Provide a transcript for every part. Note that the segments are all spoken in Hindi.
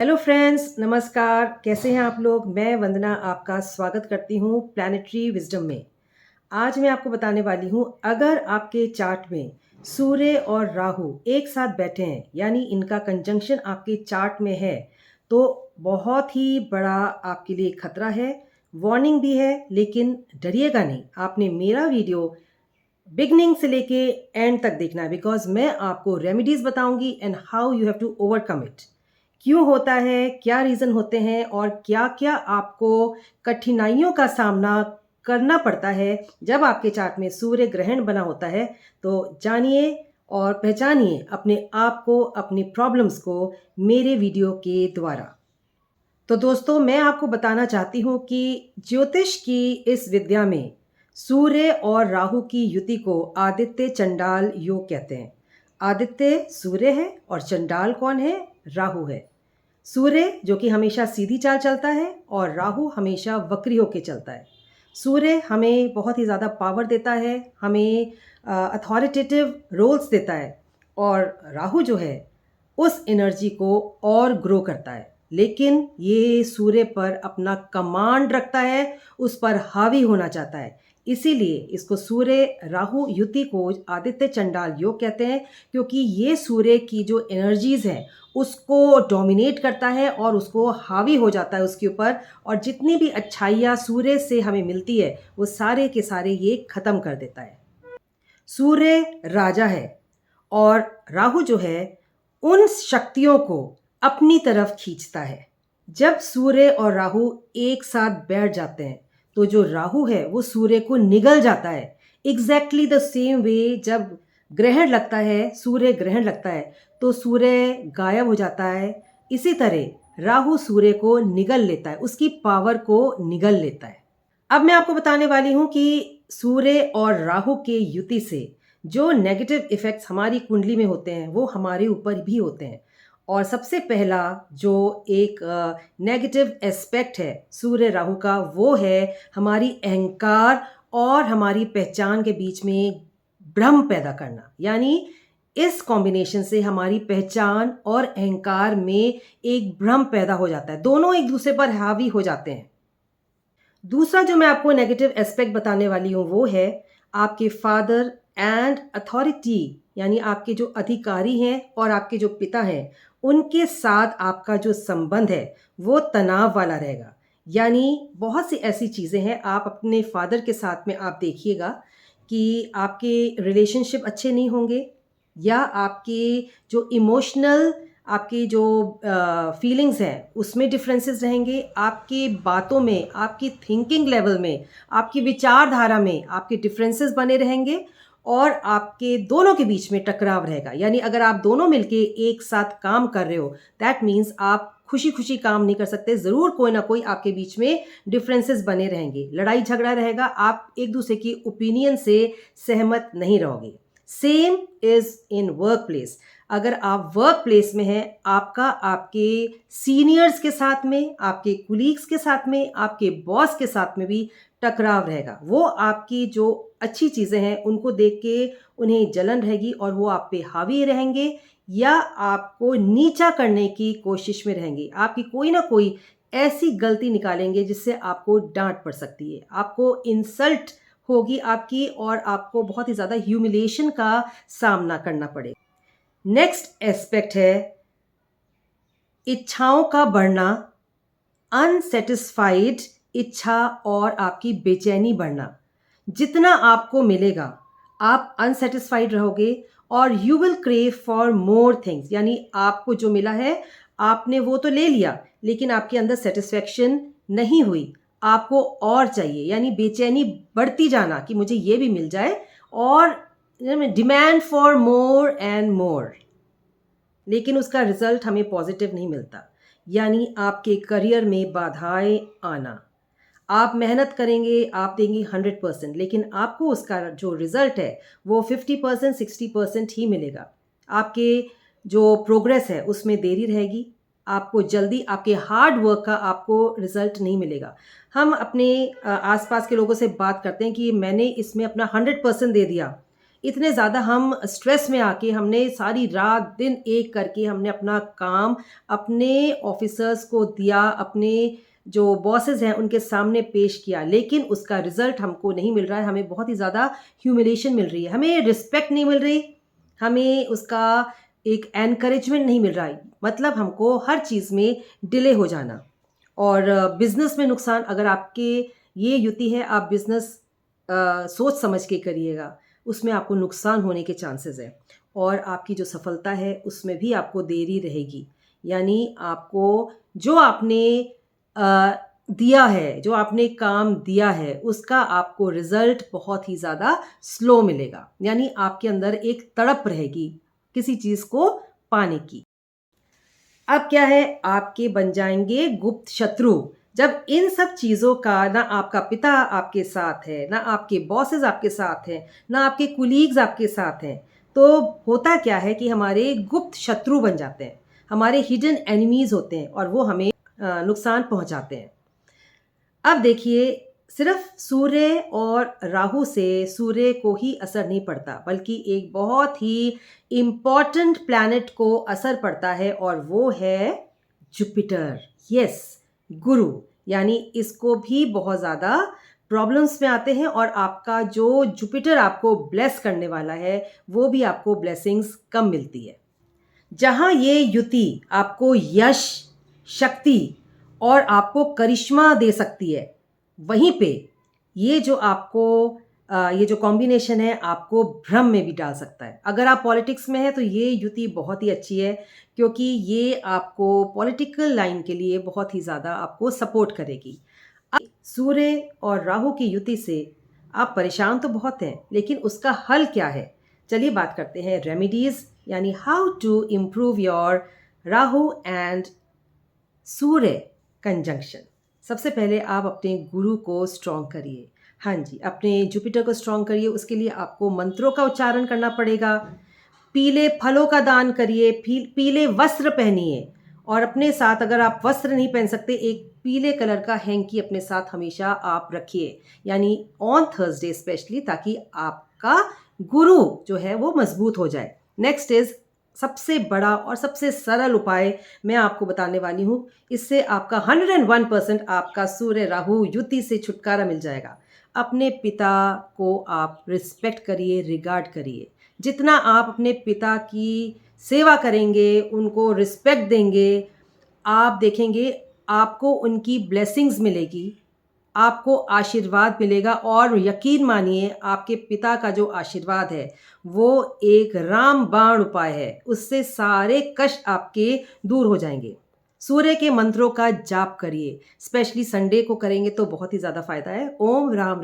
हेलो फ्रेंड्स, नमस्कार। कैसे हैं आप लोग? मैं वंदना आपका स्वागत करती हूँ प्लैनेटरी विजडम में। आज मैं आपको बताने वाली हूँ, अगर आपके चार्ट में सूर्य और राहु एक साथ बैठे हैं, यानी इनका कंजंक्शन आपके चार्ट में है, तो बहुत ही बड़ा आपके लिए खतरा है। वार्निंग भी है, लेकिन डरिएगा नहीं। आपने मेरा वीडियो बिगनिंग से लेके एंड तक देखना है, बिकॉज मैं आपको रेमेडीज बताऊंगी and how you have to overcome it. क्यों होता है, क्या रीज़न होते हैं और क्या क्या आपको कठिनाइयों का सामना करना पड़ता है जब आपके चार्ट में सूर्य ग्रहण बना होता है। तो जानिए और पहचानिए अपने आप को, अपनी प्रॉब्लम्स को मेरे वीडियो के द्वारा। तो दोस्तों, मैं आपको बताना चाहती हूँ कि ज्योतिष की इस विद्या में सूर्य और राहु की युति को आदित्य चंडाल योग कहते हैं। आदित्य सूर्य है और चंडाल कौन है? राहु है। सूर्य जो कि हमेशा सीधी चाल चलता है और राहु हमेशा वक्री होके चलता है। सूर्य हमें बहुत ही ज़्यादा पावर देता है, हमें अथॉरिटेटिव रोल्स देता है, और राहु जो है उस एनर्जी को और ग्रो करता है। लेकिन ये सूर्य पर अपना कमांड रखता है, उस पर हावी होना चाहता है। इसीलिए इसको सूर्य राहु युति को आदित्य चंडाल योग कहते हैं, क्योंकि ये सूर्य की जो एनर्जीज हैं उसको डोमिनेट करता है और उसको हावी हो जाता है उसके ऊपर, और जितनी भी अच्छाइयाँ सूर्य से हमें मिलती है वो सारे के सारे ये ख़त्म कर देता है। सूर्य राजा है और राहु जो है उन शक्तियों को अपनी तरफ खींचता है। जब सूर्य और राहु एक साथ बैठ जाते हैं तो जो राहु है वो सूर्य को निगल जाता है। एग्जैक्टली द सेम वे, जब ग्रहण लगता है, सूर्य ग्रहण लगता है, तो सूर्य गायब हो जाता है। इसी तरह राहु सूर्य को निगल लेता है, उसकी पावर को निगल लेता है। अब मैं आपको बताने वाली हूँ कि सूर्य और राहु के युति से जो नेगेटिव इफ़ेक्ट्स हमारी कुंडली में होते हैं वो हमारे ऊपर भी होते हैं। और सबसे पहला जो एक नेगेटिव एस्पेक्ट है सूर्य राहु का, वो है हमारी अहंकार और हमारी पहचान के बीच में भ्रम पैदा करना। यानी इस कॉम्बिनेशन से हमारी पहचान और अहंकार में एक भ्रम पैदा हो जाता है, दोनों एक दूसरे पर हावी हो जाते हैं। दूसरा जो मैं आपको नेगेटिव एस्पेक्ट बताने वाली हूँ वो है आपके फादर एंड अथॉरिटी, यानी आपके जो अधिकारी हैं और आपके जो पिता हैं उनके साथ आपका जो संबंध है वो तनाव वाला रहेगा। यानी बहुत सी ऐसी चीज़ें हैं, आप अपने फादर के साथ में आप देखिएगा कि आपके रिलेशनशिप अच्छे नहीं होंगे, या आपके जो इमोशनल, आपकी जो फीलिंग्स हैं उसमें डिफरेंसेस रहेंगे, आपकी बातों में, आपकी थिंकिंग लेवल में, आपकी विचारधारा में आपके डिफरेंसेस बने रहेंगे, और आपके दोनों के बीच में टकराव रहेगा। यानी अगर आप दोनों मिलके एक साथ काम कर रहे हो, दैट मीन्स आप खुशी खुशी काम नहीं कर सकते, ज़रूर कोई ना कोई आपके बीच में डिफरेंसेस बने रहेंगे, लड़ाई झगड़ा रहेगा, आप एक दूसरे की ओपिनियन से सहमत नहीं रहोगे। Same is in work place. अगर आप वर्क प्लेस में हैं, आपका आपके सीनियर्स के साथ में, आपके कुलीग्स के साथ में, आपके बॉस के साथ में भी टकराव रहेगा। वो आपकी जो अच्छी चीज़ें हैं उनको देख के उन्हें जलन रहेगी और वो आप पे हावी रहेंगे, या आपको नीचा करने की कोशिश में रहेंगे। आपकी कोई ना कोई ऐसी गलती निकालेंगे जिससे आपको डांट पड़ सकती है, आपको इंसल्ट होगी आपकी, और आपको बहुत ही ज़्यादा ह्यूमिलिएशन का सामना करना पड़ेगा। नेक्स्ट एस्पेक्ट है इच्छाओं का बढ़ना, अनसेटिस्फाइड इच्छा और आपकी बेचैनी बढ़ना। जितना आपको मिलेगा आप अनसेटिस्फाइड रहोगे और you will crave for more things. यानी आपको जो मिला है आपने वो तो ले लिया, लेकिन आपके अंदर सेटिस्फेक्शन नहीं हुई, आपको और चाहिए। यानी बेचैनी बढ़ती जाना कि मुझे ये भी मिल जाए, और demand for more and more, लेकिन उसका रिजल्ट हमें पॉजिटिव नहीं मिलता। यानी आपके करियर में बाधाएं आना, आप मेहनत करेंगे, आप देंगे 100%, लेकिन आपको उसका जो रिज़ल्ट है वो 50% 60% ही मिलेगा। आपके जो प्रोग्रेस है उसमें देरी रहेगी, आपको जल्दी आपके हार्ड वर्क का आपको रिज़ल्ट नहीं मिलेगा। हम अपने आसपास के लोगों से बात करते हैं कि मैंने इसमें अपना 100% दे दिया, इतने ज़्यादा हम स्ट्रेस में आके हमने सारी रात दिन एक करके हमने अपना काम अपने ऑफिसर्स को दिया, अपने जो बॉसेस हैं उनके सामने पेश किया, लेकिन उसका रिजल्ट हमको नहीं मिल रहा है। हमें बहुत ही ज़्यादा ह्यूमिलेशन मिल रही है, हमें रिस्पेक्ट नहीं मिल रही, हमें उसका एक एनकरेजमेंट नहीं मिल रहा है। मतलब हमको हर चीज़ में डिले हो जाना और बिजनेस में नुकसान। अगर आपके ये युति है, आप बिजनेस सोच समझ के करिएगा, उसमें आपको नुकसान होने के चांसेस है और आपकी जो सफलता है उसमें भी आपको देरी रहेगी। यानी आपको जो आपने अ, दिया है, जो आपने काम दिया है, उसका आपको रिजल्ट बहुत ही ज़्यादा स्लो मिलेगा। यानी आपके अंदर एक तड़प रहेगी किसी चीज़ को पाने की। अब क्या है, आपके बन जाएंगे गुप्त शत्रु। जब इन सब चीज़ों का ना आपका पिता आपके साथ है, ना आपके बॉसेस आपके साथ हैं, ना आपके कुलीग्स आपके साथ हैं, तो होता क्या है कि हमारे गुप्त शत्रु बन जाते हैं, हमारे हिडन एनिमीज होते हैं और वो हमें नुकसान पहुंचाते हैं। अब देखिए, सिर्फ सूर्य और राहु से सूर्य को ही असर नहीं पड़ता, बल्कि एक बहुत ही इम्पॉर्टेंट प्लैनेट को असर पड़ता है और वो है जुपिटर। यस, गुरु। यानी इसको भी बहुत ज़्यादा प्रॉब्लम्स में आते हैं और आपका जो जुपिटर आपको ब्लेस करने वाला है वो भी आपको ब्लेसिंग्स कम मिलती है। जहाँ ये युति आपको यश, शक्ति और आपको करिश्मा दे सकती है, वहीं पे ये जो आपको ये जो कॉम्बिनेशन है आपको भ्रम में भी डाल सकता है। अगर आप पॉलिटिक्स में हैं तो ये युति बहुत ही अच्छी है, क्योंकि ये आपको पॉलिटिकल लाइन के लिए बहुत ही ज़्यादा आपको सपोर्ट करेगी। सूर्य और राहु की युति से आप परेशान तो बहुत हैं, लेकिन उसका हल क्या है? चलिए बात करते हैं रेमेडीज, यानी how to improve your Rahu and Surya conjunction. सबसे पहले आप अपने गुरु को स्ट्रॉन्ग करिए। हाँ जी, अपने जुपिटर को स्ट्रॉन्ग करिए। उसके लिए आपको मंत्रों का उच्चारण करना पड़ेगा, पीले फलों का दान करिए, पीले वस्त्र पहनिए और अपने साथ, अगर आप वस्त्र नहीं पहन सकते, एक पीले कलर का हैंकी अपने साथ हमेशा आप रखिए, यानी ऑन थर्सडे स्पेशली, ताकि आपका गुरु जो है वो मजबूत हो जाए। नेक्स्ट इज सबसे बड़ा और सबसे सरल उपाय मैं आपको बताने वाली हूँ। इससे आपका 101% आपका सूर्य राहु युति से छुटकारा मिल जाएगा। अपने पिता को आप रिस्पेक्ट करिए, रिगार्ड करिए। जितना आप अपने पिता की सेवा करेंगे, उनको रिस्पेक्ट देंगे, आप देखेंगे आपको उनकी ब्लेसिंग्स मिलेगी, आपको आशीर्वाद मिलेगा। और यकीन मानिए, आपके पिता का जो आशीर्वाद है वो एक रामबाण उपाय है, उससे सारे कष्ट आपके दूर हो जाएंगे। सूर्य के मंत्रों का जाप करिए, स्पेशली संडे को करेंगे तो बहुत ही ज़्यादा फायदा है। ओम राम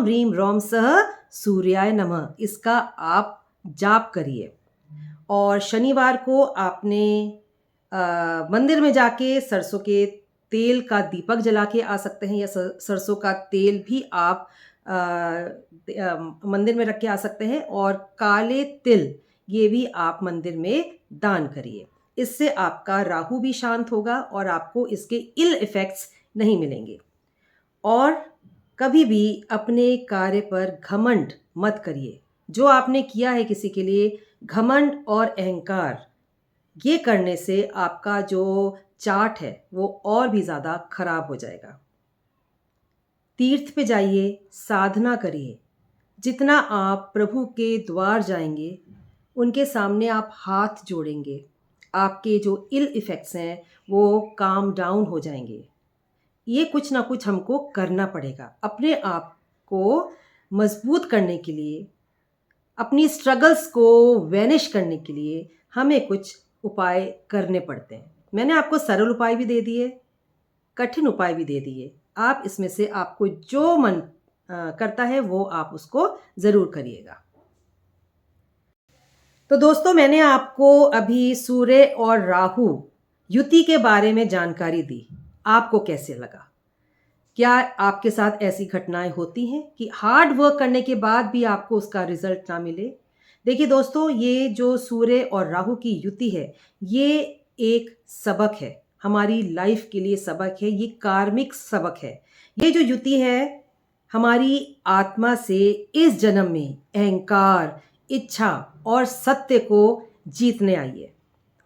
रीम रोम सह सूर्याय नमः, इसका आप जाप करिए। और शनिवार को आपने मंदिर में जाके सरसों के तेल का दीपक जला के आ सकते हैं, या सरसों का तेल भी आप मंदिर में रख के आ सकते हैं। और काले तिल, ये भी आप मंदिर में दान करिए। इससे आपका राहु भी शांत होगा और आपको इसके इल इफेक्ट्स नहीं मिलेंगे। और कभी भी अपने कार्य पर घमंड मत करिए। जो आपने किया है किसी के लिए, घमंड और अहंकार, ये करने से आपका जो चार्ट है वो और भी ज़्यादा खराब हो जाएगा। तीर्थ पे जाइए, साधना करिए। जितना आप प्रभु के द्वार जाएंगे, उनके सामने आप हाथ जोड़ेंगे, आपके जो इल इफ़ेक्ट्स हैं वो काम डाउन हो जाएंगे। ये कुछ ना कुछ हमको करना पड़ेगा अपने आप को मजबूत करने के लिए, अपनी स्ट्रगल्स को वैनिश करने के लिए हमें कुछ उपाय करने पड़ते हैं। मैंने आपको सरल उपाय भी दे दिए, कठिन उपाय भी दे दिए। आप इसमें से आपको जो मन करता है वो आप उसको ज़रूर करिएगा। तो दोस्तों, मैंने आपको अभी सूर्य और राहु युति के बारे में जानकारी दी। आपको कैसे लगा? क्या आपके साथ ऐसी घटनाएं होती हैं कि हार्ड वर्क करने के बाद भी आपको उसका रिजल्ट ना मिले? देखिए दोस्तों, ये जो सूर्य और राहु की युति है, ये एक सबक है, हमारी लाइफ के लिए सबक है, ये कार्मिक सबक है। ये जो युति है हमारी आत्मा से इस जन्म में अहंकार, इच्छा और सत्य को जीतने आइए।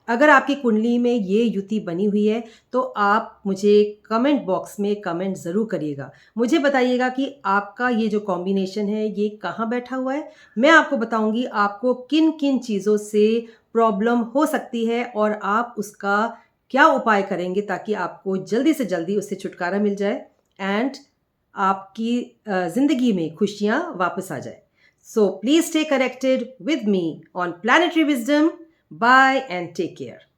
अगर आपकी कुंडली में ये युति बनी हुई है तो आप मुझे कमेंट बॉक्स में कमेंट ज़रूर करिएगा। मुझे बताइएगा कि आपका ये जो कॉम्बिनेशन है ये कहाँ बैठा हुआ है। मैं आपको बताऊंगी आपको किन किन चीज़ों से प्रॉब्लम हो सकती है और आप उसका क्या उपाय करेंगे ताकि आपको जल्दी से जल्दी उससे छुटकारा मिल जाए एंड आपकी ज़िंदगी में खुशियाँ वापस आ जाए। So please stay connected with me on Planetary Wisdom. Bye and take care.